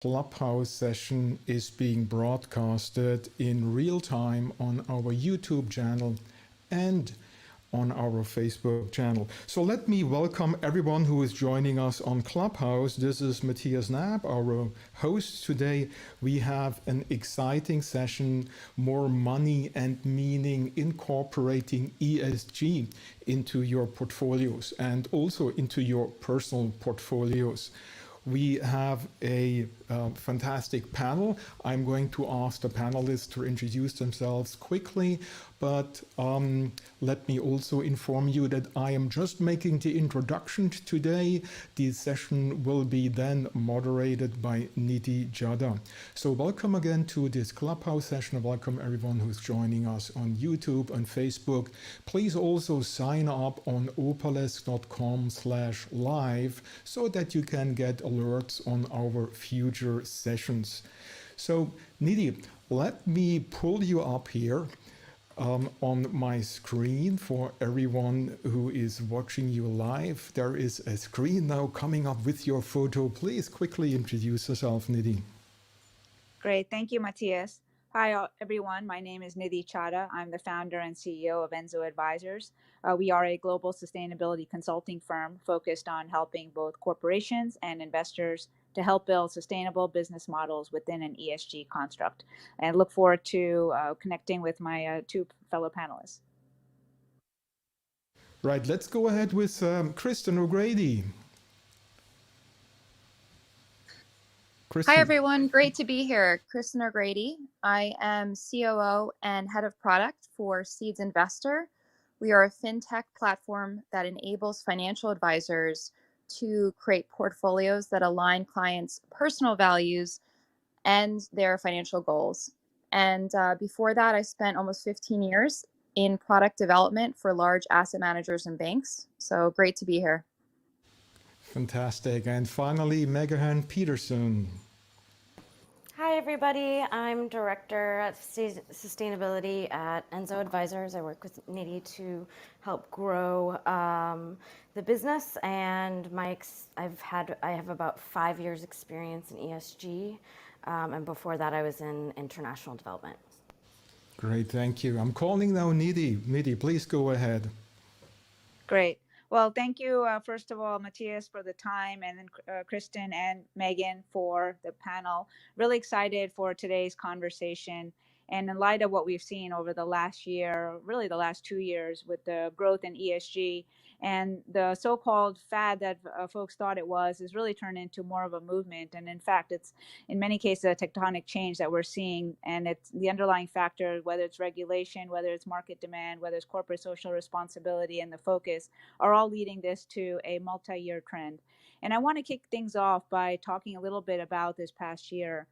Clubhouse session is being broadcasted in real time on our YouTube channel and on our Facebook channel. So let me welcome everyone who is joining us on Clubhouse. This is Matthias Knapp, our host today. We have an exciting session, more money and meaning, incorporating ESG into your portfolios and also into your personal portfolios. We have a fantastic panel. I'm going to ask the panelists to introduce themselves quickly, but let me also inform you that I am just making the introduction today. The session will be then moderated by Nidhi Jada. So welcome again to this Clubhouse session. Welcome everyone who's joining us on YouTube and Facebook. Please also sign up on opalesk.com/live so that you can get alerts on our future sessions. So Nidhi, let me pull you up here on my screen for everyone who is watching you live. There is a screen now coming up with your photo. Please quickly introduce yourself, Nidhi. Great. Thank you, Matthias. Hi, everyone. My name is Nidhi Chada. I'm the founder and CEO of Enzo Advisors. We are a global sustainability consulting firm focused on helping both corporations and investors to help build sustainable business models within an ESG construct. And look forward to connecting with my two fellow panelists. Right, let's go ahead with Kristen O'Grady. Hi, everyone. Great to be here. Kristen O'Grady. I am COO and head of product for Seeds Investor. We are a fintech platform that enables financial advisors to create portfolios that align clients' personal values and their financial goals. And before that, I spent almost 15 years in product development for large asset managers and banks. So great to be here. Fantastic. And finally, Megahan Peterson. Hi, everybody. I'm Director of Sustainability at Enzo Advisors. I work with Nidhi to help grow the business, and I have about 5 years experience in ESG, and before that I was in international development. Great, thank you. I'm calling now Nidhi. Nidhi, please go ahead. Great. Well, thank you, first of all, Matthias, for the time, and then Kristen and Megan for the panel. Really excited for today's conversation. And in light of what we've seen over the last year, really the last 2 years, with the growth in ESG and the so-called fad that folks thought it was, is really turned into more of a movement. And in fact, it's in many cases a tectonic change that we're seeing. And it's the underlying factor, whether it's regulation, whether it's market demand, whether it's corporate social responsibility, and the focus are all leading this to a multi-year trend. And I want to kick things off by talking a little bit about this past year.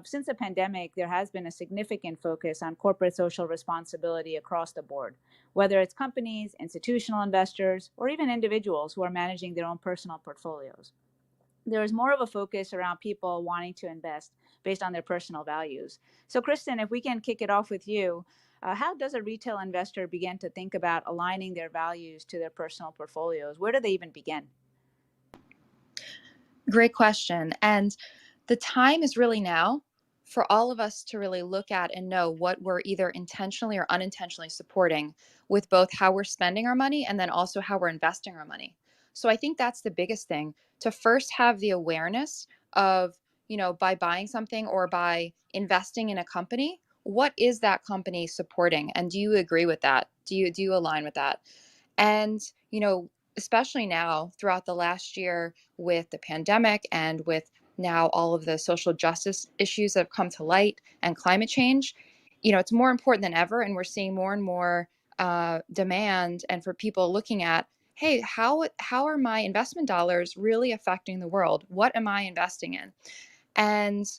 Since the pandemic, there has been a significant focus on corporate social responsibility across the board, whether it's companies, institutional investors, or even individuals who are managing their own personal portfolios. There is more of a focus around people wanting to invest based on their personal values. So, Kristen, if we can kick it off with you, how does a retail investor begin to think about aligning their values to their personal portfolios? Where do they even begin? Great question. And the time is really now for all of us to really look at and know what we're either intentionally or unintentionally supporting with both how we're spending our money and then also how we're investing our money. So I think that's the biggest thing, to first have the awareness of, by buying something or by investing in a company, what is that company supporting? And do you agree with that? Do you align with that? And, especially now throughout the last year with the pandemic and with now all of the social justice issues that have come to light and climate change, it's more important than ever. And we're seeing more and more demand, and for people looking at, hey, how are my investment dollars really affecting the world? What am I investing in? And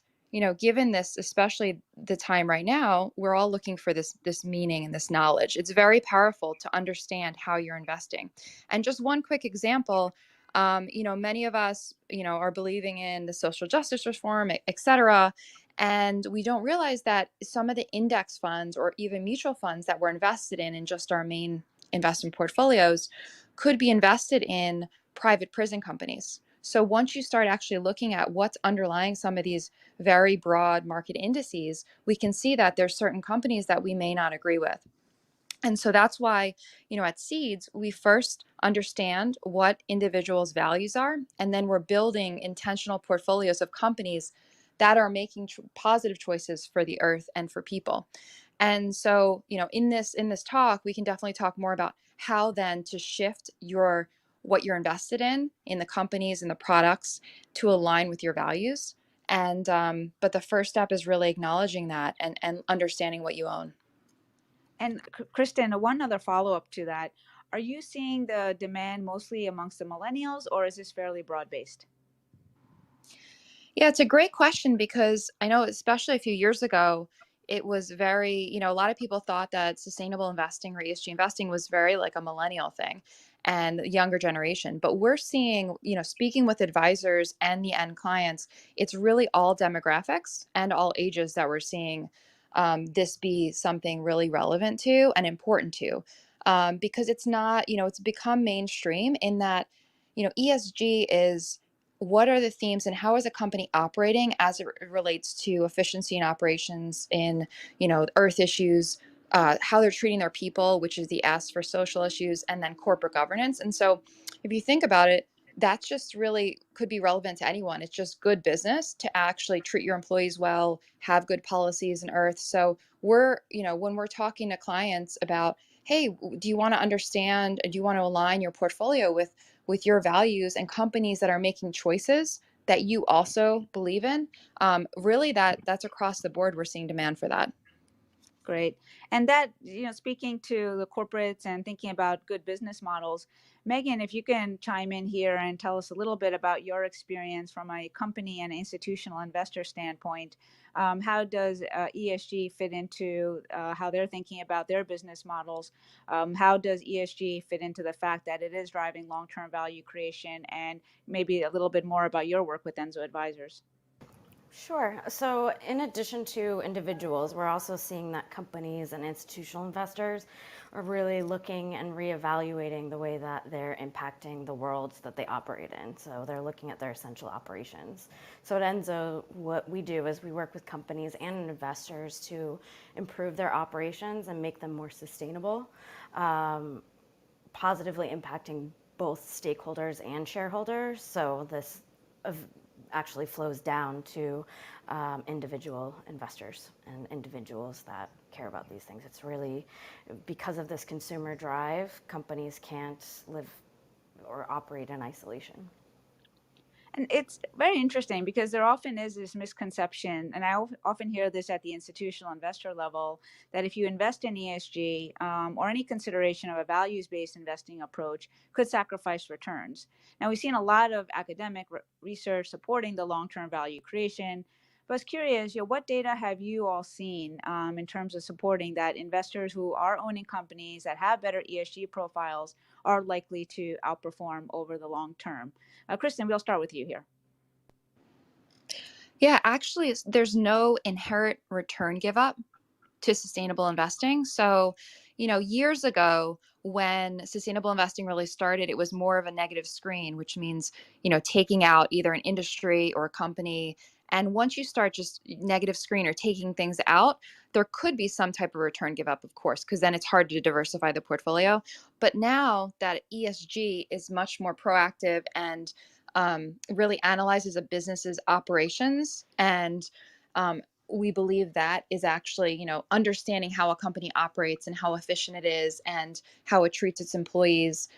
given this, especially the time right now, we're all looking for this meaning and this knowledge. It's very powerful to understand how you're investing. And just one quick example, many of us, are believing in the social justice reform, et cetera. And we don't realize that some of the index funds or even mutual funds that we're invested in just our main investment portfolios could be invested in private prison companies. So once you start actually looking at what's underlying some of these very broad market indices, we can see that there's certain companies that we may not agree with. And so that's why, at Seeds, we first understand what individuals' values are, and then we're building intentional portfolios of companies that are making positive choices for the earth and for people. And so, in this talk, we can definitely talk more about how then to shift what you're invested in the companies and the products to align with your values. And but the first step is really acknowledging that and understanding what you own. And Kristen, one other follow-up to that. Are you seeing the demand mostly amongst the millennials, or is this fairly broad-based? Yeah, it's a great question because I know, especially a few years ago, it was very, a lot of people thought that sustainable investing or ESG investing was very like a millennial thing and younger generation. But we're seeing, speaking with advisors and the end clients, it's really all demographics and all ages that we're seeing this be something really relevant to and important to. Because it's not, it's become mainstream in that, ESG is what are the themes and how is a company operating as it relates to efficiency and operations in earth issues, how they're treating their people, which is the S for social issues, and then corporate governance. And so if you think about it, that's just really could be relevant to anyone. It's just good business to actually treat your employees well, have good policies in earth. So we're, when we're talking to clients about, hey, do you want to understand, do you want to align your portfolio with your values and companies that are making choices that you also believe in, really that's across the board. We're seeing demand for that. Great. And that, speaking to the corporates and thinking about good business models, Megan, if you can chime in here and tell us a little bit about your experience from a company and institutional investor standpoint. How does ESG fit into how they're thinking about their business models? How does ESG fit into the fact that it is driving long-term value creation, and maybe a little bit more about your work with Enzo Advisors? Sure. So, in addition to individuals, we're also seeing that companies and institutional investors are really looking and reevaluating the way that they're impacting the worlds that they operate in. So, they're looking at their essential operations. So, at Enzo, what we do is we work with companies and investors to improve their operations and make them more sustainable, positively impacting both stakeholders and shareholders. So, this actually flows down to individual investors and individuals that care about these things. It's really because of this consumer drive, companies can't live or operate in isolation. And it's very interesting because there often is this misconception, and I often hear this at the institutional investor level, that if you invest in ESG or any consideration of a values-based investing approach could sacrifice returns. Now, we've seen a lot of academic research supporting the long-term value creation, but I was curious, what data have you all seen in terms of supporting that investors who are owning companies that have better ESG profiles are likely to outperform over the long term? Kristen, we'll start with you here. Yeah, actually, there's no inherent return give up to sustainable investing. So, years ago, when sustainable investing really started, it was more of a negative screen, which means, taking out either an industry or a company. And once you start just negative screen or taking things out, there could be some type of return give up, of course, because then it's hard to diversify the portfolio. But now that ESG is much more proactive and really analyzes a business's operations and we believe that is actually, understanding how a company operates and how efficient it is and how it treats its employees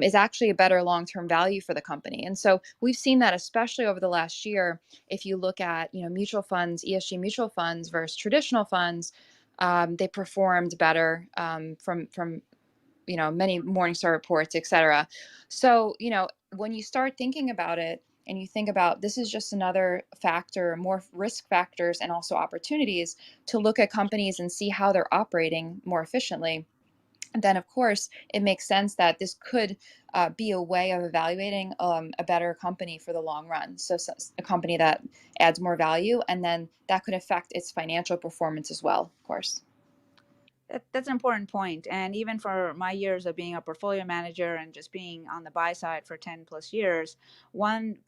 is actually a better long-term value for the company. And so we've seen that especially over the last year. If you look at, mutual funds, ESG mutual funds versus traditional funds, they performed better from many Morningstar reports, et cetera. So, when you start thinking about it and you think about this is just another factor, more risk factors and also opportunities to look at companies and see how they're operating more efficiently, then of course it makes sense that this could be a way of evaluating a better company for the long run. So a company that adds more value, and then that could affect its financial performance as well, of course. That's an important point. And even for my years of being a portfolio manager and just being on the buy side for 10 plus years, one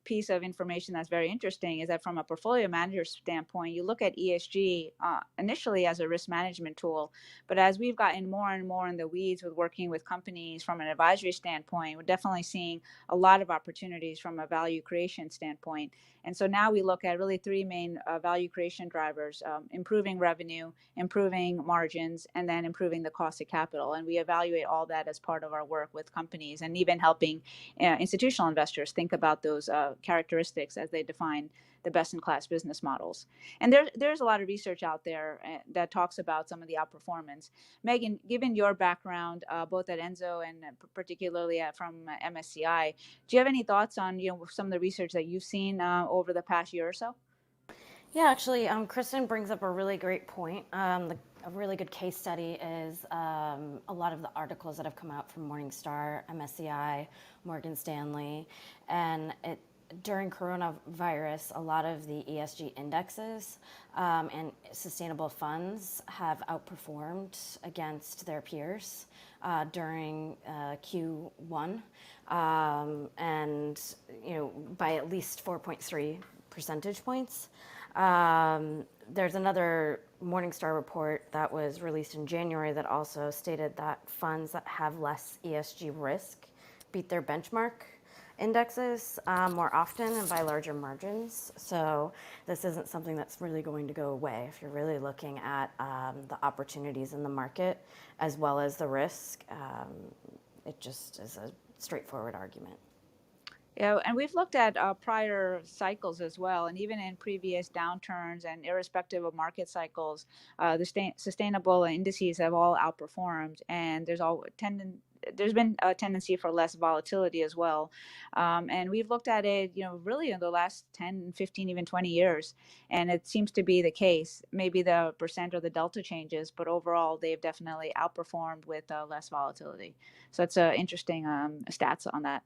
piece of information that's very interesting is that from a portfolio manager standpoint, you look at ESG initially as a risk management tool. But as we've gotten more and more in the weeds with working with companies from an advisory standpoint, we're definitely seeing a lot of opportunities from a value creation standpoint. And so now we look at really three main value creation drivers: improving revenue, improving margins, and then improving the cost of capital. And we evaluate all that as part of our work with companies, and even helping institutional investors think about those characteristics as they define the best in class business models. And there's a lot of research out there that talks about some of the outperformance. Megan, given your background, both at Enzo and particularly from MSCI, do you have any thoughts on some of the research that you've seen over the past year or so? Yeah, actually, Kristen brings up a really great point. A really good case study is a lot of the articles that have come out from Morningstar, MSCI, Morgan Stanley, and during coronavirus, a lot of the ESG indexes and sustainable funds have outperformed against their peers during Q1, and by at least 4.3 percentage points. There's another Morningstar report that was released in January that also stated that funds that have less ESG risk beat their benchmark indexes more often and by larger margins. So this isn't something that's really going to go away if you're really looking at the opportunities in the market as well as the risk. It just is a straightforward argument. Yeah, and we've looked at prior cycles as well, and even in previous downturns and irrespective of market cycles, the sustainable indices have all outperformed, and there's been a tendency for less volatility as well. And we've looked at it, really in the last 10, 15, even 20 years, and it seems to be the case. Maybe the percent or the delta changes, but overall, they've definitely outperformed with less volatility. So it's interesting stats on that.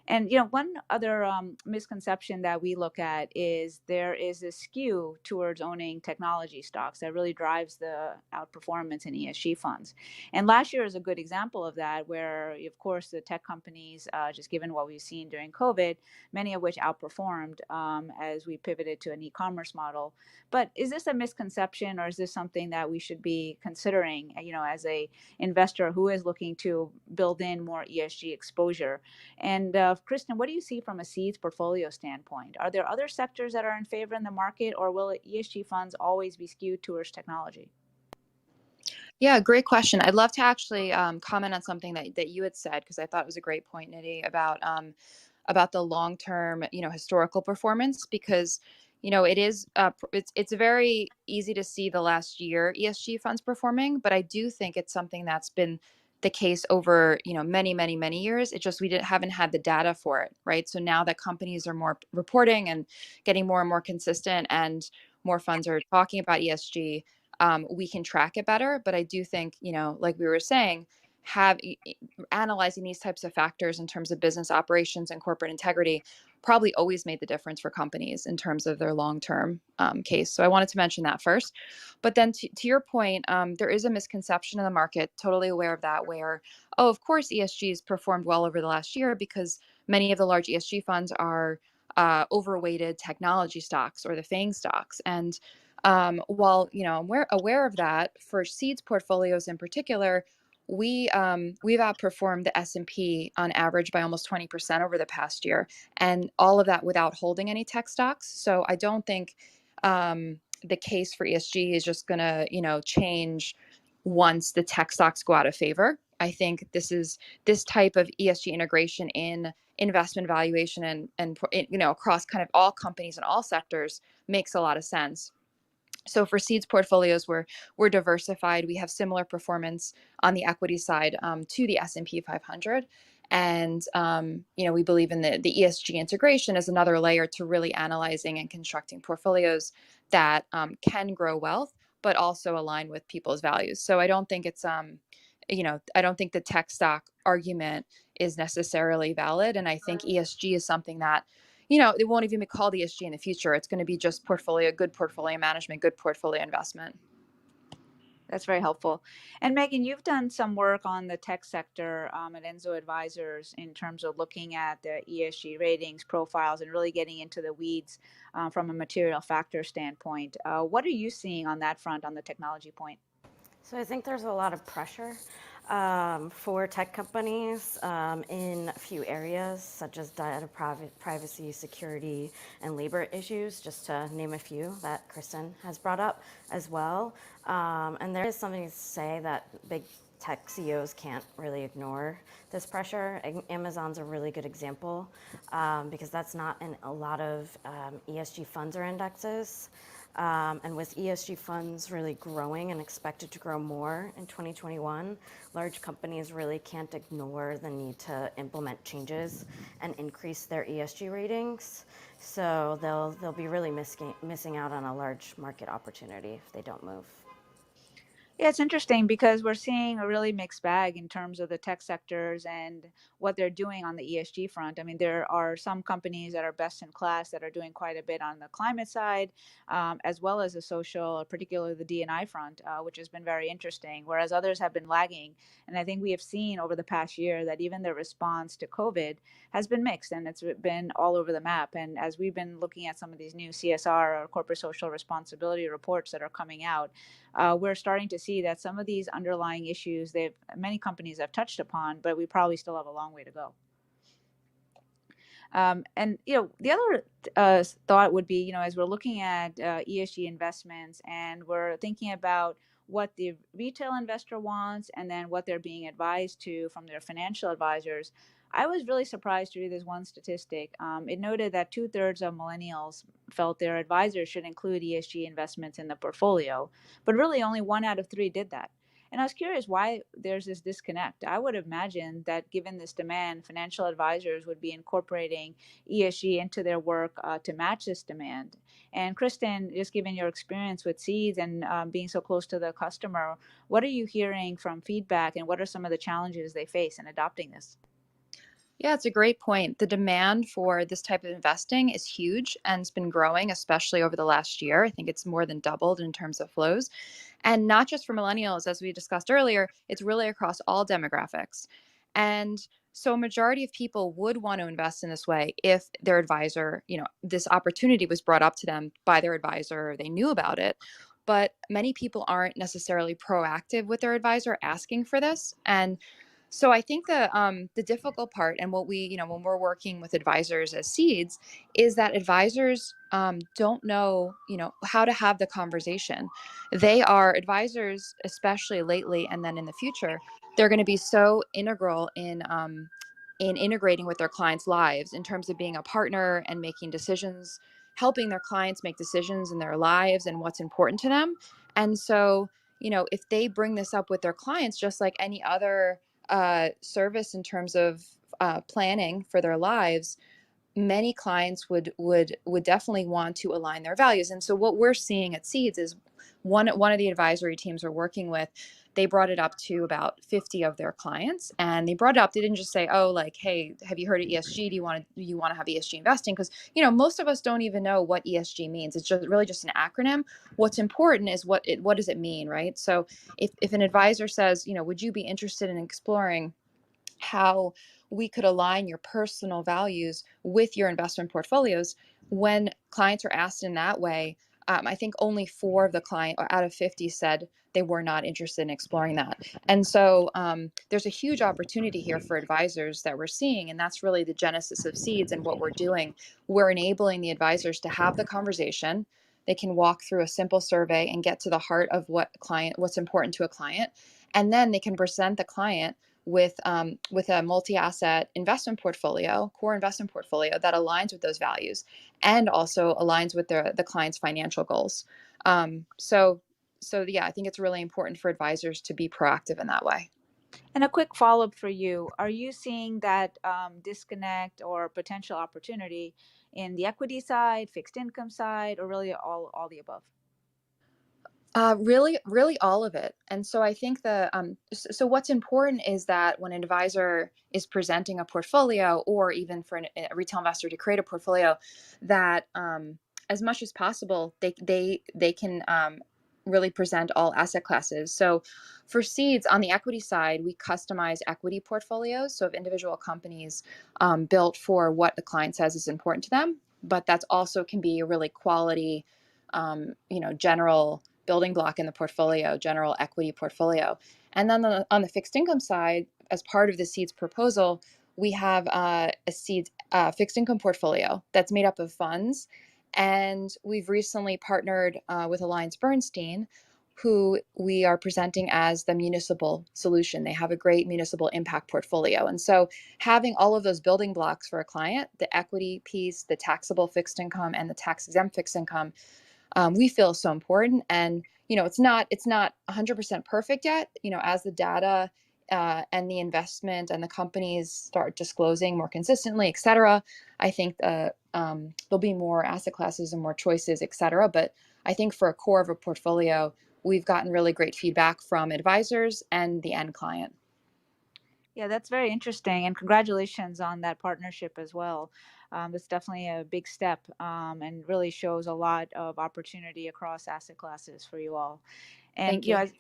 And one other misconception that we look at is there is a skew towards owning technology stocks that really drives the outperformance in ESG funds. And last year is a good example of that, where of course the tech companies, just given what we've seen during COVID, many of which outperformed as we pivoted to an e-commerce model. But is this a misconception, or is this something that we should be considering, as a investor who is looking to build in more ESG exposure? And Kristen, what do you see from a seeds portfolio standpoint? Are there other sectors that are in favor in the market, or will ESG funds always be skewed towards technology? Yeah, great question. I'd love to actually comment on something that you had said, because I thought it was a great point, Nidhi, about the long-term, historical performance, because it is it's very easy to see the last year ESG funds performing, but I do think it's something that's been the case over many, many, many years. It just we haven't had the data for it, right? So now that companies are more reporting and getting more and more consistent, and more funds are talking about ESG, we can track it better. But I do think, like we were saying, analyzing these types of factors in terms of business operations and corporate integrity probably always made the difference for companies in terms of their long-term case. So I wanted to mention that first. But then to your point, there is a misconception in the market, totally aware of that, where, oh, of course, ESG has performed well over the last year because many of the large ESG funds are overweighted technology stocks or the FANG stocks. And while I'm aware of that, for seeds portfolios in particular, we've outperformed the S&P on average by almost 20% over the past year, and all of that without holding any tech stocks. So I don't think the case for ESG is just going to change once the tech stocks go out of favor. I think this type of ESG integration in investment valuation and across kind of all companies and all sectors makes a lot of sense. So for seeds portfolios, we're diversified. We have similar performance on the equity side to the S&P 500. And, we believe in the ESG integration as another layer to really analyzing and constructing portfolios that can grow wealth, but also align with people's values. So I don't think it's, I don't think the tech stock argument is necessarily valid. And I think ESG is something that it won't even be called ESG in the future. It's going to be just good portfolio management, good portfolio investment. That's very helpful. And Megan, you've done some work on the tech sector at Enzo Advisors in terms of looking at the ESG ratings, profiles, and really getting into the weeds from a material factor standpoint. What are you seeing on that front on the technology point? So I think there's a lot of pressure for tech companies in a few areas, such as data privacy, security, and labor issues, just to name a few that Kristen has brought up as well. And there is something to say that big tech CEOs can't really ignore this pressure. Amazon's a really good example because that's not in a lot of ESG funds or indexes. And with ESG funds really growing and expected to grow more in 2021, large companies really can't ignore the need to implement changes and increase their ESG ratings. So they'll be really missing out on a large market opportunity if they don't move. Yeah, it's interesting because we're seeing a really mixed bag in terms of the tech sectors and what they're doing on the ESG front. I mean, there are some companies that are best in class that are doing quite a bit on the climate side, as well as the social, particularly the D&I front, which has been very interesting, whereas others have been lagging. And I think we have seen over the past year that even the response to COVID has been mixed and it's been all over the map. And as we've been looking at some of these new CSR or corporate social responsibility reports that are coming out, we're starting to see that some of these underlying issues many companies have touched upon, but we probably still have a long way to go. And the other thought would be, as we're looking at ESG investments and we're thinking about what the retail investor wants and then what they're being advised to from their financial advisors, I was really surprised to read this one statistic. It noted that 2/3 of millennials felt their advisors should include ESG investments in the portfolio, but really only 1 out of 3 did that. And I was curious why there's this disconnect. I would imagine that given this demand, financial advisors would be incorporating ESG into their work to match this demand. And Kristen, just given your experience with Seeds and being so close to the customer, what are you hearing from feedback and what are some of the challenges they face in adopting this? Yeah, it's a great point. The demand for this type of investing is huge and it's been growing, especially over the last year. I think it's more than doubled in terms of flows. And not just for millennials, as we discussed earlier, it's really across all demographics. And so a majority of people would want to invest in this way if their advisor, this opportunity was brought up to them by their advisor, or they knew about it. But many people aren't necessarily proactive with their advisor asking for this. And so I think the difficult part, and what we, when we're working with advisors as seeds, is that advisors don't know, how to have the conversation. They are advisors, especially lately, and then in the future, they're going to be so integral in integrating with their clients' lives in terms of being a partner and making decisions, helping their clients make decisions in their lives and what's important to them. And so, if they bring this up with their clients, just like any other service in terms of planning for their lives, many clients would definitely want to align their values. And so what we're seeing at Seeds is one of the advisory teams we're working with, they brought it up to about 50 of their clients, and they brought it up. They didn't just say, "Oh, like, hey, have you heard of ESG? Do you want to have ESG investing?" Because most of us don't even know what ESG means. It's just really just an acronym. What's important is what does it mean, right? So if an advisor says, would you be interested in exploring how we could align your personal values with your investment portfolios? When clients are asked in that way, I think only 4 of the client out of 50 said they were not interested in exploring that. And so there's a huge opportunity here for advisors that we're seeing, and that's really the genesis of Seeds and what we're doing. We're enabling the advisors to have the conversation. They can walk through a simple survey and get to the heart of what's important to a client, and then they can present the client with a multi-asset investment portfolio, core investment portfolio that aligns with those values and also aligns with the client's financial goals. So yeah, I think it's really important for advisors to be proactive in that way. And a quick follow-up for you. Are you seeing that disconnect or potential opportunity in the equity side, fixed income side, or really all the above? Really all of it. And so I think so what's important is that when an advisor is presenting a portfolio, or even for a retail investor to create a portfolio, that as much as possible, they can really present all asset classes. So for seeds on the equity side, we customize equity portfolios. So if individual companies built for what the client says is important to them, but that's also can be a really quality, general building block in the portfolio, general equity portfolio. And then on the fixed income side, as part of the seeds proposal, we have a seeds fixed income portfolio that's made up of funds. And we've recently partnered with AllianceBernstein, who we are presenting as the municipal solution. They have a great municipal impact portfolio. And so having all of those building blocks for a client, the equity piece, the taxable fixed income, and the tax exempt fixed income, we feel is so important. And it's not 100% perfect yet. As the data and the investment and the companies start disclosing more consistently, et cetera, I think there'll be more asset classes and more choices, et cetera. But I think for a core of a portfolio, we've gotten really great feedback from advisors and the end client. Yeah, that's very interesting, and congratulations on that partnership as well. That's definitely a big step, and really shows a lot of opportunity across asset classes for you all. And Thank you.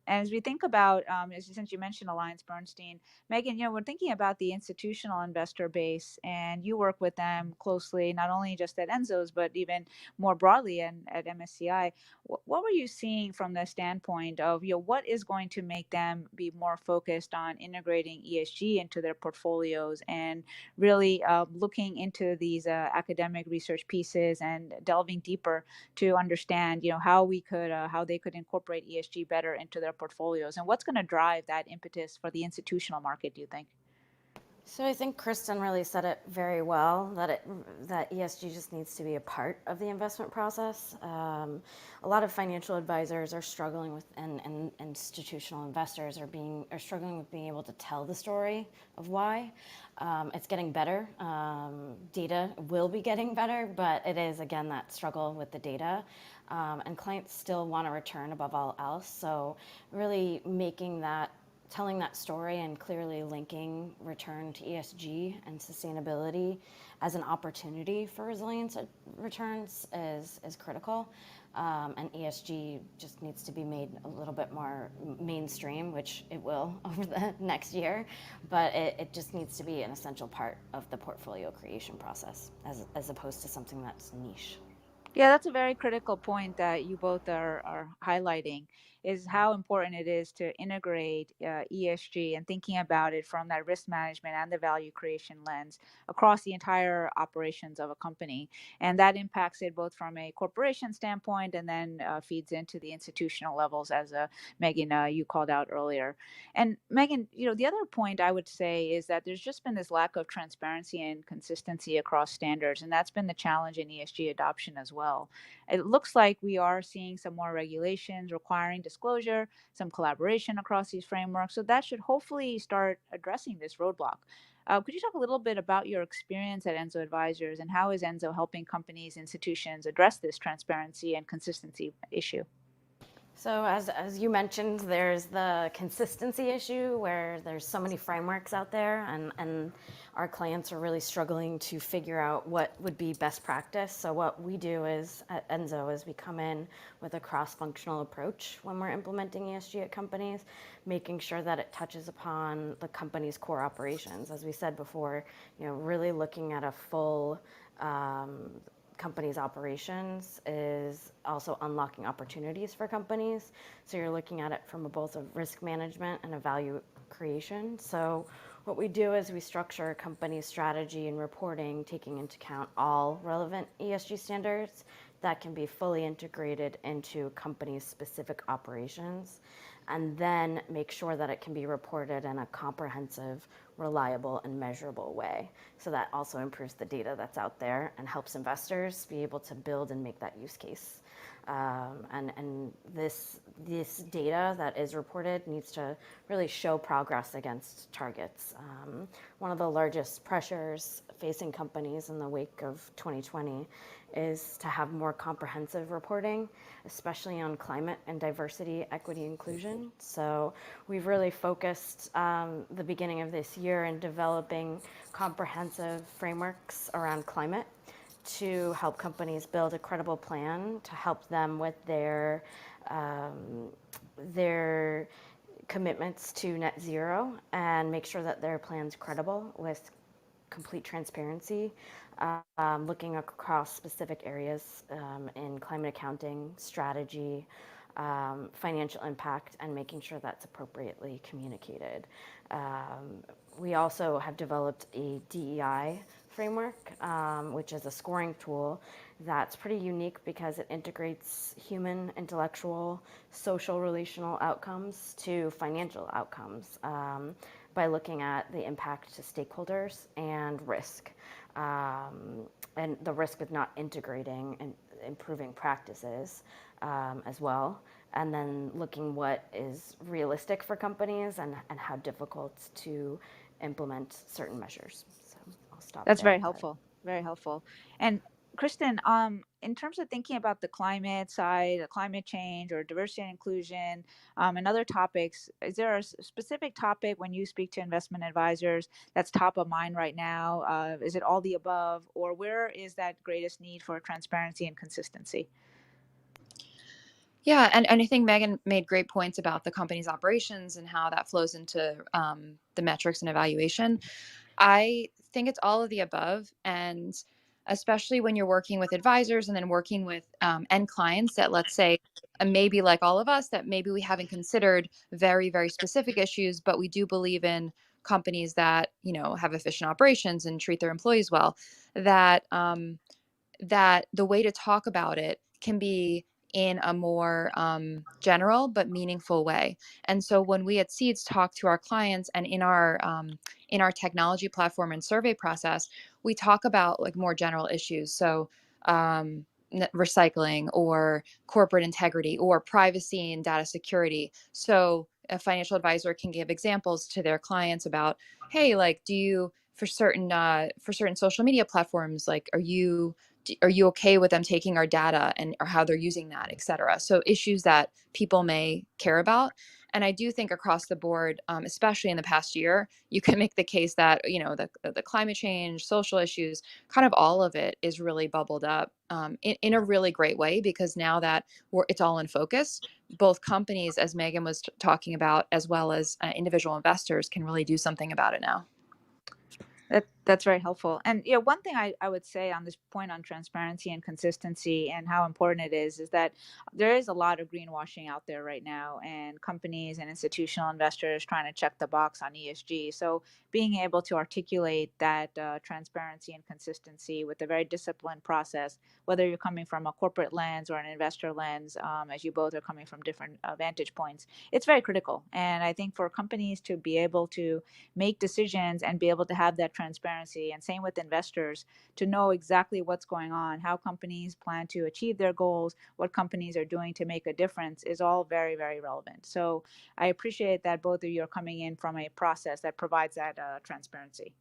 as we think about, since you mentioned Alliance Bernstein, Megan, we're thinking about the institutional investor base, and you work with them closely, not only just at Enzo's, but even more broadly and at MSCI. What were you seeing from the standpoint of, what is going to make them be more focused on integrating ESG into their portfolios and really looking into these academic research pieces and delving deeper to understand, how they could incorporate ESG better into their portfolios, and what's going to drive that impetus for the institutional market, do you think? So I think Kristen really said it very well, that ESG just needs to be a part of the investment process. A lot of financial advisors are struggling with, and institutional investors are struggling with being able to tell the story of why. It's getting better. Data will be getting better, but it is, again, that struggle with the data. And clients still want a return above all else. So really telling that story and clearly linking return to ESG and sustainability as an opportunity for resilience returns is critical. And ESG just needs to be made a little bit more mainstream, which it will over the next year, but it just needs to be an essential part of the portfolio creation process as opposed to something that's niche. Yeah, that's a very critical point that you both are highlighting, is how important it is to integrate ESG and thinking about it from that risk management and the value creation lens across the entire operations of a company. And that impacts it both from a corporation standpoint and then feeds into the institutional levels, as Megan, you called out earlier. And Megan, the other point I would say is that there's just been this lack of transparency and consistency across standards, and that's been the challenge in ESG adoption as well. It looks like we are seeing some more regulations requiring disclosure, some collaboration across these frameworks, so that should hopefully start addressing this roadblock. Could you talk a little bit about your experience at Enzo Advisors, and how is Enzo helping companies, institutions address this transparency and consistency issue? So as you mentioned, there's the consistency issue where there's so many frameworks out there, and our clients are really struggling to figure out what would be best practice. So what we do is at Enzo is we come in with a cross-functional approach when we're implementing ESG at companies, making sure that it touches upon the company's core operations. As we said before, really looking at a full companies' operations is also unlocking opportunities for companies. So you're looking at it from both a risk management and a value creation. So what we do is we structure a company's strategy and reporting, taking into account all relevant ESG standards that can be fully integrated into companies' specific operations, and then make sure that it can be reported in a comprehensive, reliable, and measurable way. So that also improves the data that's out there and helps investors be able to build and make that use case. And this data that is reported needs to really show progress against targets. One of the largest pressures facing companies in the wake of 2020 is to have more comprehensive reporting, especially on climate and diversity, equity, inclusion. So we've really focused the beginning of this year in developing comprehensive frameworks around climate to help companies build a credible plan to help them with their commitments to net zero and make sure that their plan's credible with complete transparency, looking across specific areas in climate accounting, strategy, financial impact, and making sure that's appropriately communicated. We also have developed a DEI framework, which is a scoring tool that's pretty unique because it integrates human, intellectual, social, relational outcomes to financial outcomes by looking at the impact to stakeholders and risk, and the risk of not integrating and improving practices as well. And then looking what is realistic for companies and how difficult to implement certain measures. So I'll stop That's there. very helpful. Very helpful. And Kristen, in terms of thinking about the climate side, climate change or diversity and inclusion, and other topics, is there a specific topic when you speak to investment advisors that's top of mind right now? Is it all the above, or where is that greatest need for transparency and consistency? Yeah, and I think Megan made great points about the company's operations and how that flows into the metrics and evaluation. I think it's all of the above. And especially when you're working with advisors and then working with end clients that, let's say, maybe like all of us, that maybe we haven't considered very, very specific issues, but we do believe in companies that, have efficient operations and treat their employees well, that that the way to talk about it can be in a more general but meaningful way. And so when we at Seeds talk to our clients and in our technology platform and survey process, we talk about like more general issues. So recycling or corporate integrity or privacy and data security. So a financial advisor can give examples to their clients about, hey, like, do you for certain social media platforms, like, are you okay with them taking our data and or how they're using that, et cetera? So issues that people may care about. And I do think across the board, especially in the past year, you can make the case that, the climate change, social issues, kind of all of it is really bubbled up in a really great way, because now that it's all in focus, both companies, as Megan was talking about, as well as individual investors can really do something about it now. That's very helpful. And one thing I would say on this point on transparency and consistency and how important it is that there is a lot of greenwashing out there right now, and companies and institutional investors trying to check the box on ESG. So being able to articulate that transparency and consistency with a very disciplined process, whether you're coming from a corporate lens or an investor lens, as you both are coming from different vantage points, it's very critical. And I think for companies to be able to make decisions and be able to have that transparency, and same with investors, to know exactly what's going on, how companies plan to achieve their goals, what companies are doing to make a difference, is all very, very relevant. So I appreciate that both of you are coming in from a process that provides that transparency.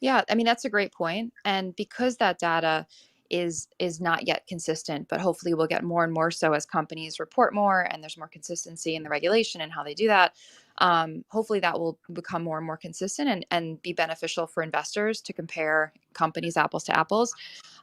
Yeah, I mean, that's a great point. And because that data is not yet consistent, but hopefully we'll get more and more so as companies report more and there's more consistency in the regulation and how they do that. Hopefully that will become more and more consistent and be beneficial for investors to compare companies apples to apples.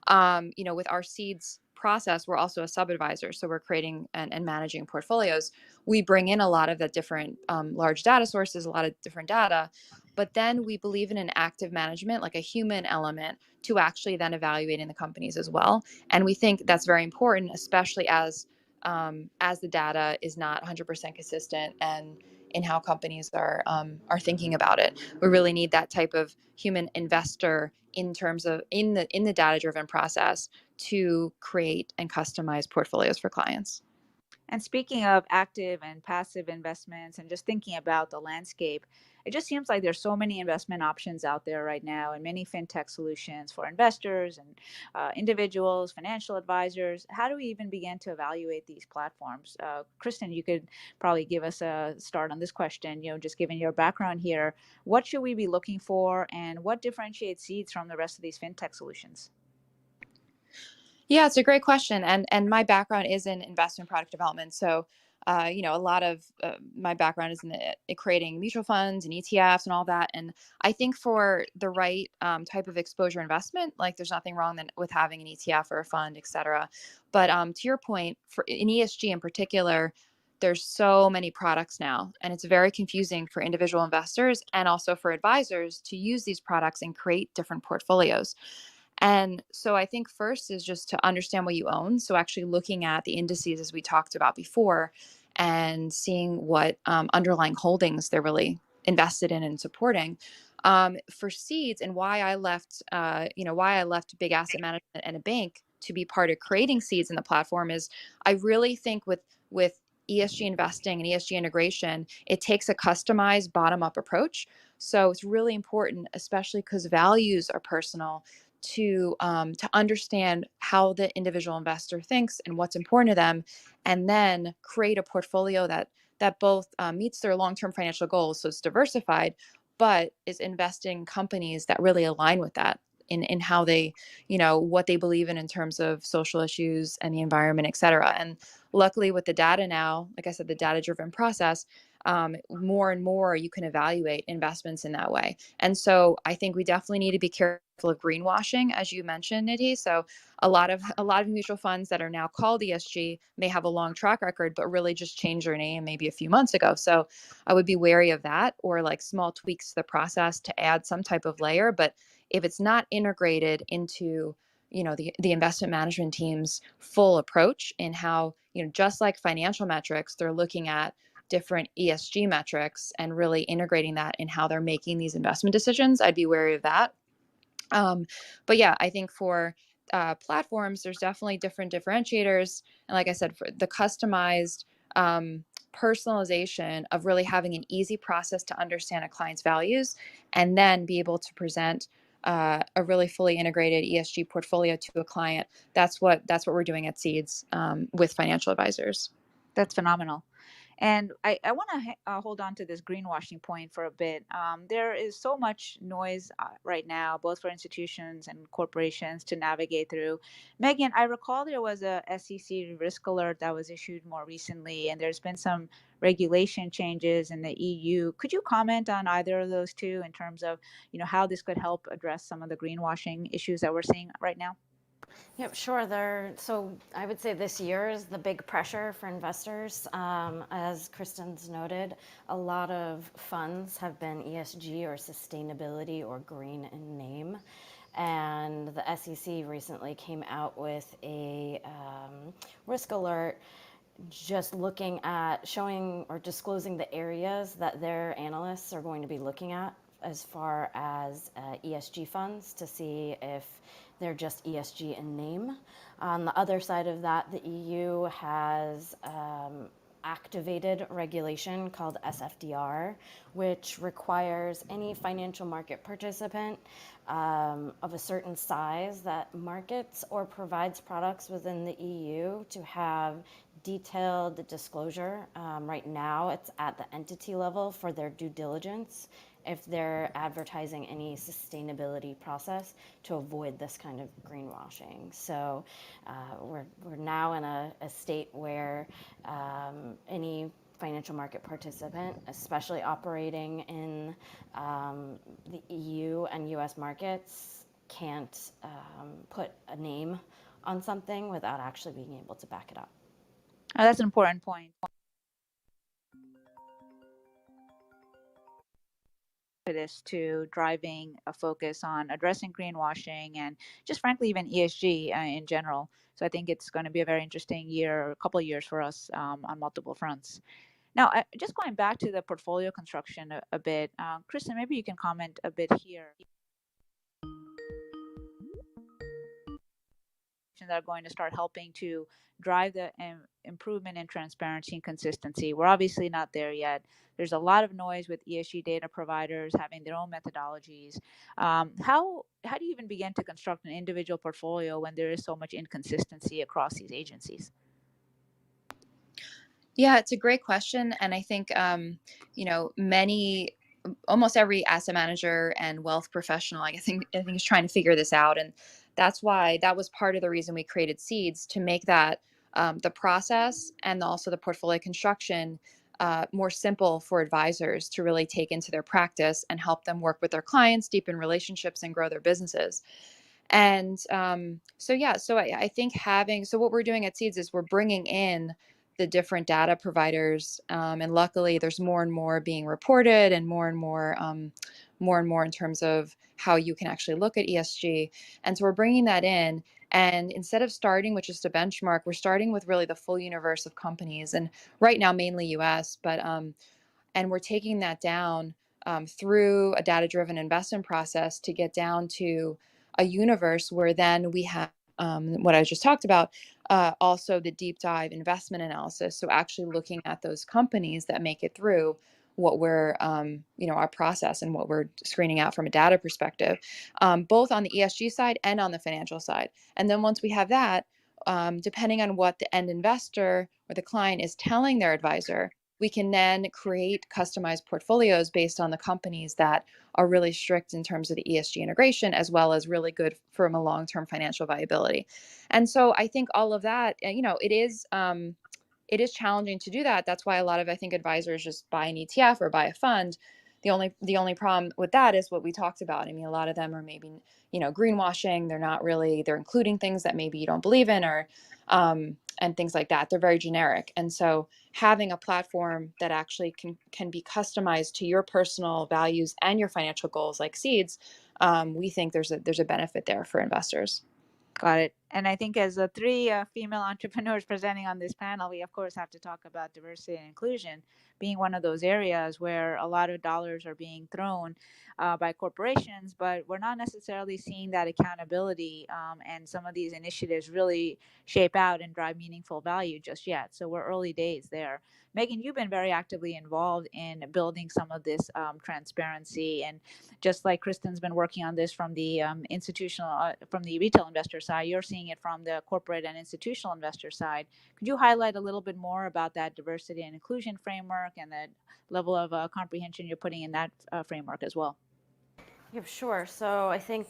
With our Seeds process, we're also a sub-advisor. So we're creating and managing portfolios. We bring in a lot of the different large data sources, a lot of different data, but then we believe in an active management, like a human element, to actually then evaluating the companies as well. And we think that's very important, especially as the data is not 100% consistent and in how companies are thinking about it. We really need that type of human investor in terms of in the data driven process to create and customize portfolios for clients. And speaking of active and passive investments and just thinking about the landscape, it just seems like there's so many investment options out there right now, and many fintech solutions for investors and individuals, financial advisors. How do we even begin to evaluate these platforms? Kristen, you could probably give us a start on this question. Just given your background here, what should we be looking for, and what differentiates Seeds from the rest of these fintech solutions? Yeah, it's a great question. And my background is in investment product development. So A lot of my background is in creating mutual funds and ETFs and all that. And I think for the right type of exposure investment, like there's nothing wrong with having an ETF or a fund, et cetera. But to your point, for in ESG in particular, there's so many products now, and it's very confusing for individual investors and also for advisors to use these products and create different portfolios. And so I think first is just to understand what you own. So actually looking at the indices as we talked about before and seeing what underlying holdings they're really invested in and supporting. For seeds and why I left, why I left big asset management and a bank to be part of creating seeds in the platform is I really think with ESG investing and ESG integration, it takes a customized bottom up approach. So it's really important, especially because values are personal, to understand how the individual investor thinks and what's important to them, and then create a portfolio that both meets their long-term financial goals, so it's diversified, but is investing in companies that really align with that in how they, what they believe in terms of social issues and the environment, et cetera. And luckily with the data now, like I said, the data-driven process, more and more you can evaluate investments in that way. And so I think we definitely need to be careful of greenwashing, as you mentioned, Nidhi. So a lot of mutual funds that are now called ESG may have a long track record, but really just changed their name maybe a few months ago. So I would be wary of that, or like small tweaks to the process to add some type of layer. But if it's not integrated into the investment management team's full approach in how, just like financial metrics, they're looking at different ESG metrics and really integrating that in how they're making these investment decisions, I'd be wary of that. But yeah, I think for platforms, there's definitely different differentiators. And like I said, for the customized personalization of really having an easy process to understand a client's values and then be able to present a really fully integrated ESG portfolio to a client. That's what we're doing at Seeds with financial advisors. That's phenomenal. And I want to hold on to this greenwashing point for a bit. There is so much noise right now, both for institutions and corporations to navigate through. Megan, I recall there was a SEC risk alert that was issued more recently, and there's been some regulation changes in the EU. Could you comment on either of those two in terms of, how this could help address some of the greenwashing issues that we're seeing right now? Yep, sure. So I would say this year is the big pressure for investors. As Kristen's noted, a lot of funds have been ESG or sustainability or green in name. And the SEC recently came out with a risk alert, just looking at showing or disclosing the areas that their analysts are going to be looking at as far as ESG funds to see if they're just ESG in name. On the other side of that, the EU has activated regulation called SFDR, which requires any financial market participant of a certain size that markets or provides products within the EU to have detailed disclosure. Right now, it's at the entity level for their due diligence if they're advertising any sustainability process to avoid this kind of greenwashing. So we're now in a state where any financial market participant, especially operating in the EU and US markets, can't put a name on something without actually being able to back it up. Oh, that's an important point. This to driving a focus on addressing greenwashing and just frankly even ESG in general. So I think it's going to be a very interesting year, a couple of years for us on multiple fronts. Now, just going back to the portfolio construction a bit, Kristen, maybe you can comment a bit here. That are going to start helping to drive the improvement in transparency and consistency. We're obviously not there yet. There's a lot of noise with ESG data providers having their own methodologies. How do you even begin to construct an individual portfolio when there is so much inconsistency across these agencies? Yeah, it's a great question. And I think, almost every asset manager and wealth professional, I think is trying to figure this out. And that was part of the reason we created Seeds, to make that the process and also the portfolio construction more simple for advisors to really take into their practice and help them work with their clients, deepen relationships, and grow their businesses. And so I think so what we're doing at Seeds is we're bringing in the different data providers, and luckily there's more and more being reported, and more and more in terms of how you can actually look at ESG. And so we're bringing that in, and instead of starting with just a benchmark, we're starting with really the full universe of companies, and right now mainly US, but and we're taking that down through a data-driven investment process to get down to a universe where then we have what I just talked about, also the deep dive investment analysis. So actually looking at those companies that make it through what we're, our process and what we're screening out from a data perspective, both on the ESG side and on the financial side. And then once we have that, depending on what the end investor or the client is telling their advisor, we can then create customized portfolios based on the companies that are really strict in terms of the ESG integration, as well as really good from a long-term financial viability. And so I think all of that, it is challenging to do that. That's why a lot of, I think, advisors just buy an ETF or buy a fund. The only problem with that is what we talked about. I mean, a lot of them are maybe, greenwashing. They're including things that maybe you don't believe in, or and things like that. They're very generic. And so having a platform that actually can be customized to your personal values and your financial goals, like Seeds, we think there's a benefit there for investors. Got it. And I think as the three female entrepreneurs presenting on this panel, we of course have to talk about diversity and inclusion being one of those areas where a lot of dollars are being thrown by corporations, but we're not necessarily seeing that accountability and some of these initiatives really shape out and drive meaningful value just yet. So we're early days there. Megan, you've been very actively involved in building some of this transparency, and just like Kristen's been working on this from the from the retail investor side, you're seeing it from the corporate and institutional investor side. Could you highlight a little bit more about that diversity and inclusion framework and the level of comprehension you're putting in that framework as well? Yeah, sure. So I think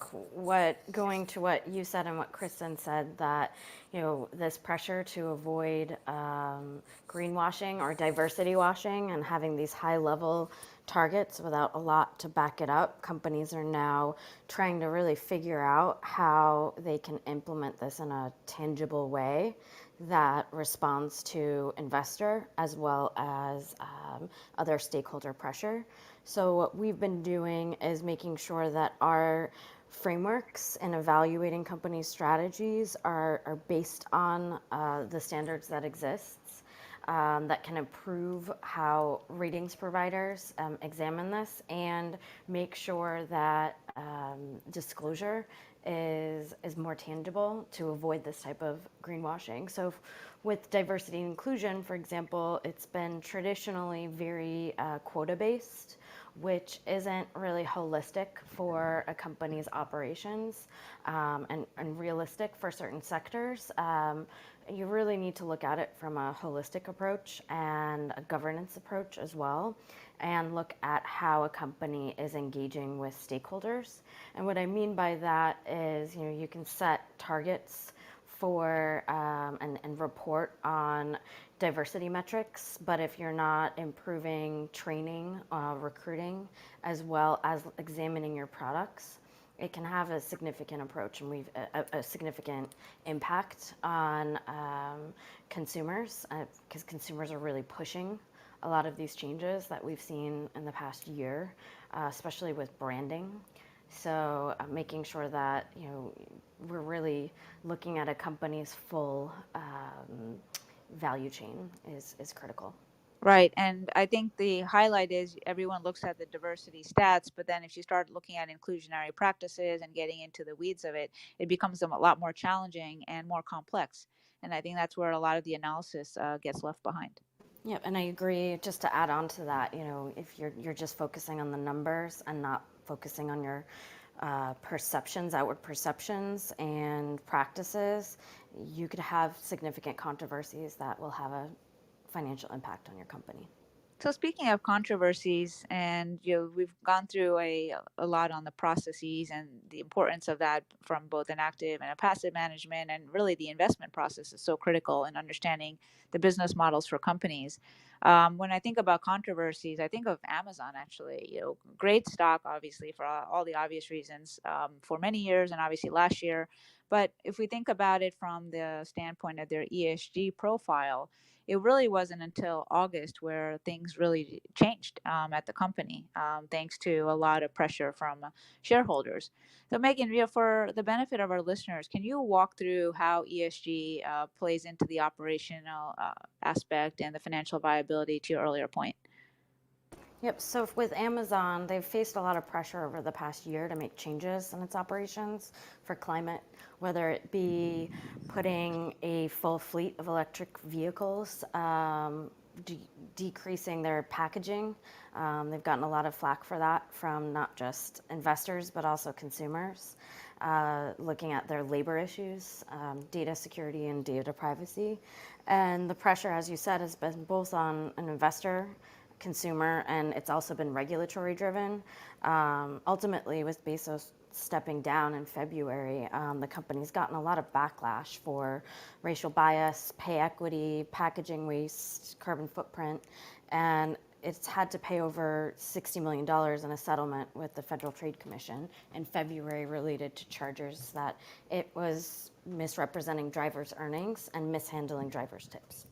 going to what you said and what Kristen said, that this pressure to avoid greenwashing or diversity washing and having these high level targets without a lot to back it up, companies are now trying to really figure out how they can implement this in a tangible way that responds to investor as well as other stakeholder pressure. So what we've been doing is making sure that our frameworks and evaluating company strategies are based on the standards that exist, that can improve how ratings providers examine this, and make sure that disclosure is more tangible to avoid this type of greenwashing. So with diversity and inclusion, for example, it's been traditionally very quota-based, which isn't really holistic for a company's operations, and realistic for certain sectors. You really need to look at it from a holistic approach and a governance approach as well, and look at how a company is engaging with stakeholders. And what I mean by that is, you can set targets for and report on diversity metrics, but if you're not improving training, recruiting, as well as examining your products, it can have a significant approach, and a significant impact on consumers, because consumers are really pushing a lot of these changes that we've seen in the past year, especially with branding. So making sure that we're really looking at a company's full value chain is critical. Right. And I think the highlight is everyone looks at the diversity stats, but then if you start looking at inclusionary practices and getting into the weeds of it, it becomes a lot more challenging and more complex. And I think that's where a lot of the analysis gets left behind. Yep, and I agree. Just to add on to that, if you're just focusing on the numbers and not focusing on your perceptions, outward perceptions and practices, you could have significant controversies that will have a financial impact on your company. So speaking of controversies, and we've gone through a lot on the processes and the importance of that from both an active and a passive management, and really the investment process is so critical in understanding the business models for companies. When I think about controversies, I think of Amazon actually. Great stock, obviously, for all the obvious reasons, for many years, and obviously last year. But if we think about it from the standpoint of their ESG profile, it really wasn't until August where things really changed at the company, thanks to a lot of pressure from shareholders. So, Megan, for the benefit of our listeners, can you walk through how ESG plays into the operational aspect and the financial viability to your earlier point? Yep, so with Amazon, they've faced a lot of pressure over the past year to make changes in its operations for climate, whether it be putting a full fleet of electric vehicles, decreasing their packaging. They've gotten a lot of flack for that from not just investors, but also consumers. Looking at their labor issues, data security and data privacy. And the pressure, as you said, has been both on an investor, consumer, and it's also been regulatory driven. Ultimately, with Bezos stepping down in February, the company's gotten a lot of backlash for racial bias, pay equity, packaging waste, carbon footprint, and it's had to pay over $60 million in a settlement with the Federal Trade Commission in February related to charges that it was misrepresenting drivers' earnings and mishandling drivers' tips.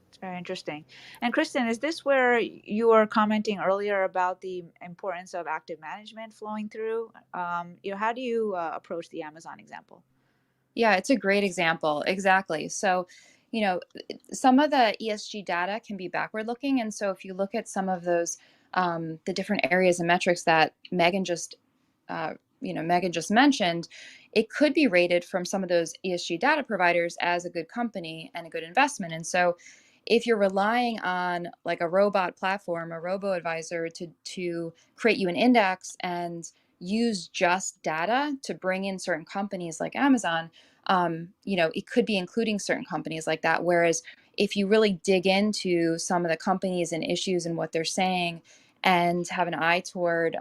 It's very interesting. And Kristen, is this where you were commenting earlier about the importance of active management flowing through? How do you approach the Amazon example? Yeah, it's a great example. Exactly. So, some of the ESG data can be backward looking. And so if you look at some of those, the different areas and metrics that Megan just mentioned, it could be rated from some of those ESG data providers as a good company and a good investment. And so if you're relying on like a robot platform, a robo advisor to create you an index and use just data to bring in certain companies like Amazon, it could be including certain companies like that. Whereas if you really dig into some of the companies and issues and what they're saying and have an eye toward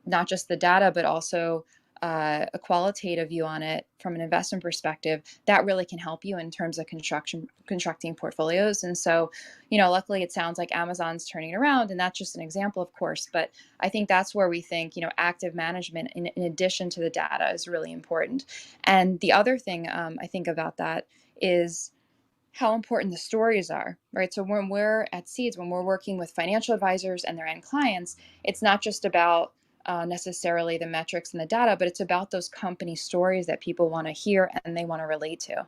not just the data, but also a qualitative view on it from an investment perspective, that really can help you in terms of constructing portfolios. And so, luckily it sounds like Amazon's turning it around, and that's just an example, of course. But I think that's where we think, active management in addition to the data is really important. And the other thing I think about that is how important the stories are, right? So when we're at Seeds, when we're working with financial advisors and their end clients, it's not just about necessarily the metrics and the data, but it's about those company stories that people want to hear and they want to relate to.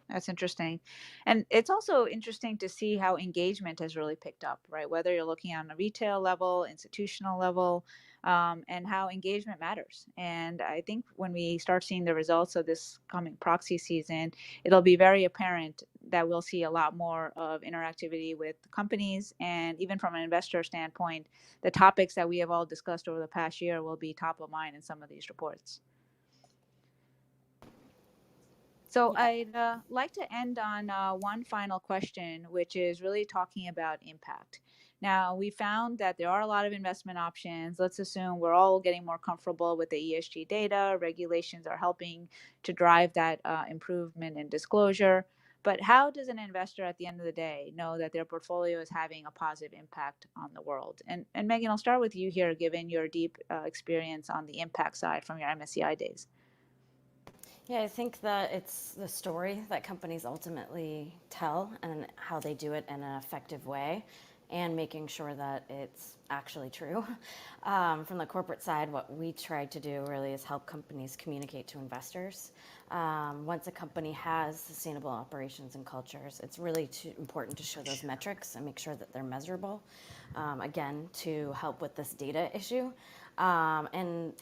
That's interesting. And it's also interesting to see how engagement has really picked up, right? Whether you're looking on a retail level, institutional level, and how engagement matters. And I think when we start seeing the results of this coming proxy season, it'll be very apparent that we'll see a lot more of interactivity with companies. And even from an investor standpoint, the topics that we have all discussed over the past year will be top of mind in some of these reports. So I'd like to end on one final question, which is really talking about impact. Now, we found that there are a lot of investment options. Let's assume we're all getting more comfortable with the ESG data. Regulations are helping to drive that improvement in disclosure. But how does an investor at the end of the day know that their portfolio is having a positive impact on the world? And Megan, I'll start with you here, given your deep experience on the impact side from your MSCI days. Yeah, I think that it's the story that companies ultimately tell and how they do it in an effective way, and making sure that it's actually true. From the corporate side, what we try to do really is help companies communicate to investors. Once a company has sustainable operations and cultures, it's really important to show those metrics and make sure that they're measurable, again, to help with this data issue. And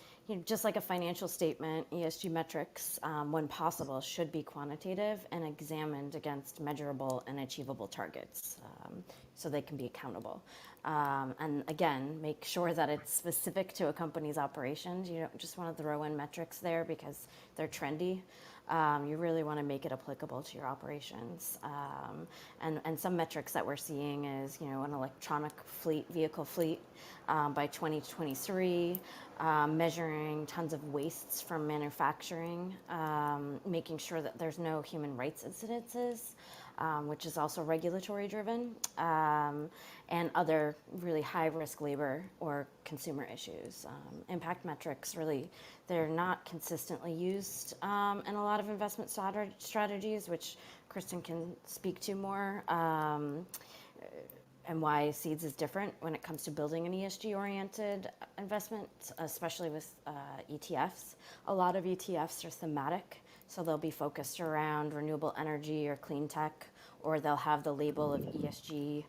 just like a financial statement, ESG metrics, when possible, should be quantitative and examined against measurable and achievable targets, so they can be accountable. And again, make sure that it's specific to a company's operations. You don't just want to throw in metrics there because they're trendy. You really want to make it applicable to your operations. And some metrics that we're seeing is, an electronic vehicle fleet by 2023, measuring tons of wastes from manufacturing, making sure that there's no human rights incidences, which is also regulatory driven, and other really high risk labor or consumer issues. Impact metrics really, they're not consistently used in a lot of investment strategies, which Kristen can speak to more. And why Seeds is different when it comes to building an ESG-oriented investment, especially with ETFs. A lot of ETFs are thematic, so they'll be focused around renewable energy or clean tech, or they'll have the label of ESG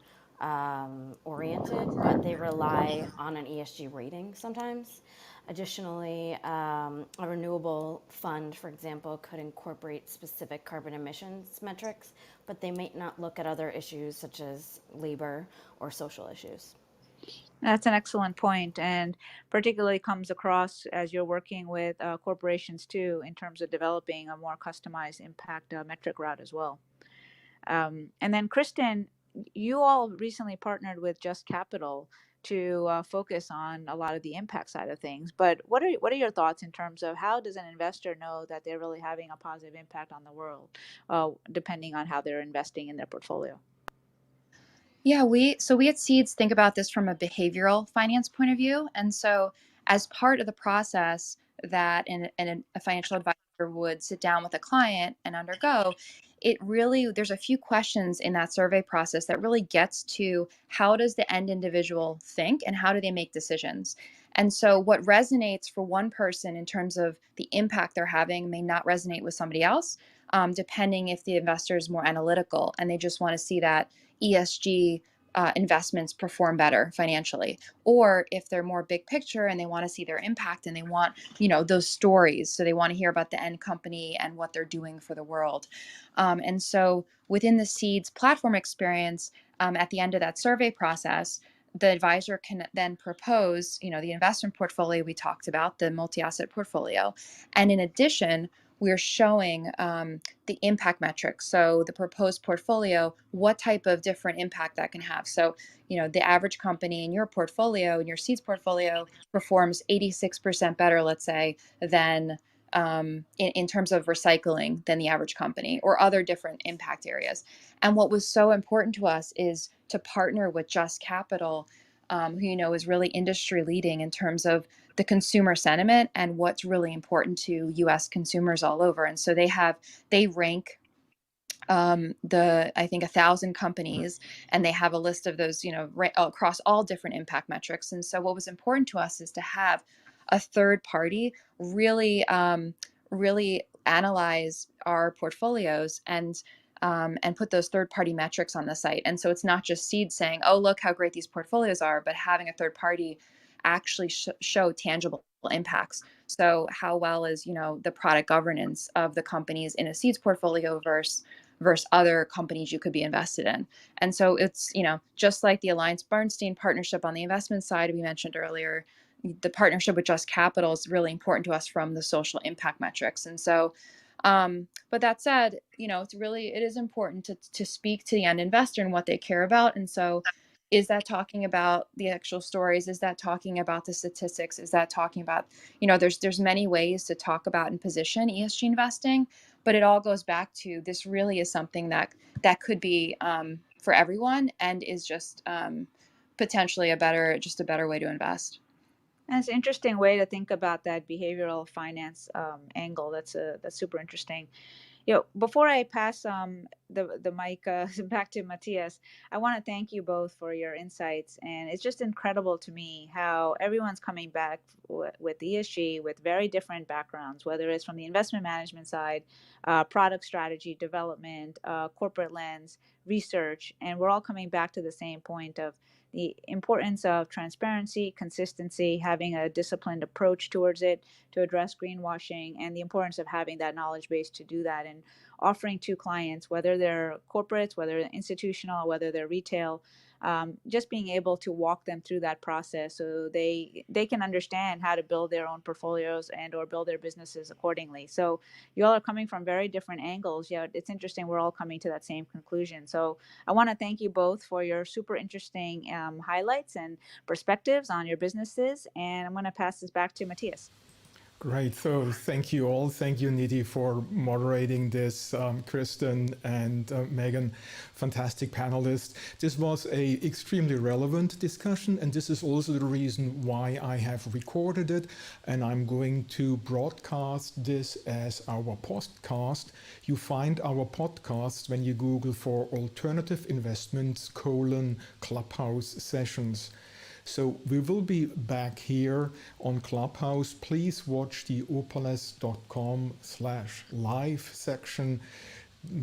oriented, but they rely on an ESG rating sometimes. Additionally, a renewable fund, for example, could incorporate specific carbon emissions metrics, but they might not look at other issues such as labor or social issues. That's an excellent point, and particularly comes across as you're working with corporations too, in terms of developing a more customized impact metric route as well. And then, Kristen, you all recently partnered with Just Capital to focus on a lot of the impact side of things. But what are your thoughts in terms of how does an investor know that they're really having a positive impact on the world, depending on how they're investing in their portfolio? Yeah, we at Seeds think about this from a behavioral finance point of view. And so as part of the process that a financial advisor would sit down with a client and undergo, there's a few questions in that survey process that really gets to how does the end individual think and how do they make decisions. And so what resonates for one person in terms of the impact they're having may not resonate with somebody else, depending if the investor is more analytical and they just want to see that ESG investments perform better financially, or if they're more big picture and they want to see their impact and they want, those stories. So they want to hear about the end company and what they're doing for the world. And so within the Seeds platform experience, at the end of that survey process, the advisor can then propose, the investment portfolio we talked about, the multi-asset portfolio. And in addition, we're showing the impact metrics. So the proposed portfolio, what type of different impact that can have. So, the average company in your portfolio, in your Seeds portfolio, performs 86% better, let's say, than in terms of recycling than the average company or other different impact areas. And what was so important to us is to partner with Just Capital, who, is really industry leading in terms of the consumer sentiment and what's really important to U.S. consumers all over. And so they rank I think 1,000 companies, and they have a list of those, across all different impact metrics. And so what was important to us is to have a third party really analyze our portfolios and put those third party metrics on the site. And so it's not just Seed saying, oh, look how great these portfolios are, but having a third party actually show tangible impacts. So how well is, the product governance of the companies in a Seeds portfolio versus other companies you could be invested in. And so it's, just like the Alliance Bernstein partnership on the investment side we mentioned earlier, the partnership with Just Capital is really important to us from the social impact metrics. And so, but that said, it is important to speak to the end investor and what they care about. And so is that talking about the actual stories? Is that talking about the statistics? Is that talking about, there's many ways to talk about and position ESG investing, but it all goes back to this really is something that could be for everyone and is just potentially a better way to invest. That's an interesting way to think about that behavioral finance angle. That's super interesting. Before I pass the mic back to Matthias, I want to thank you both for your insights. And it's just incredible to me how everyone's coming back with ESG with very different backgrounds, whether it's from the investment management side, product strategy development, corporate lens, research, and we're all coming back to the same point of the importance of transparency, consistency, having a disciplined approach towards it to address greenwashing, and the importance of having that knowledge base to do that and offering to clients, whether they're corporates, whether they're institutional, whether they're retail, just being able to walk them through that process so they can understand how to build their own portfolios and or build their businesses accordingly. So you all are coming from very different angles, yet it's interesting we're all coming to that same conclusion. So I want to thank you both for your super interesting highlights and perspectives on your businesses, and I'm going to pass this back to Matthias. Great. So thank you all. Thank you, Nidhi, for moderating this. Kristen and Megan, fantastic panelists. This was a extremely relevant discussion, and this is also the reason why I have recorded it, and I'm going to broadcast this as our podcast. You find our podcasts when you Google for alternative investments : Clubhouse sessions. So we will be back here on Clubhouse. Please watch the opales.com/live section.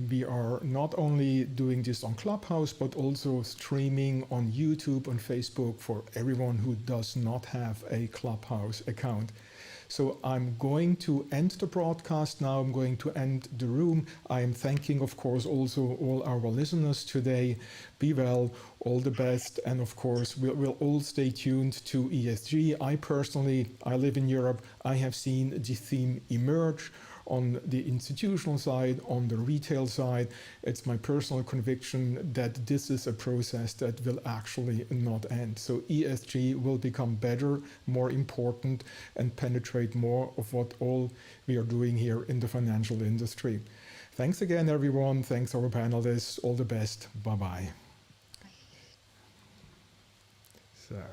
We are not only doing this on Clubhouse, but also streaming on YouTube and Facebook for everyone who does not have a Clubhouse account. So I'm going to end the broadcast now. I'm going to end the room. I am thanking, of course, also all our listeners today. Be well, all the best. And of course, we'll all stay tuned to ESG. I live in Europe. I have seen the theme emerge on the institutional side, on the retail side. It's my personal conviction that this is a process that will actually not end. So ESG will become better, more important, and penetrate more of what all we are doing here in the financial industry. Thanks again, everyone. Thanks, our panelists. All the best. Bye-bye. So.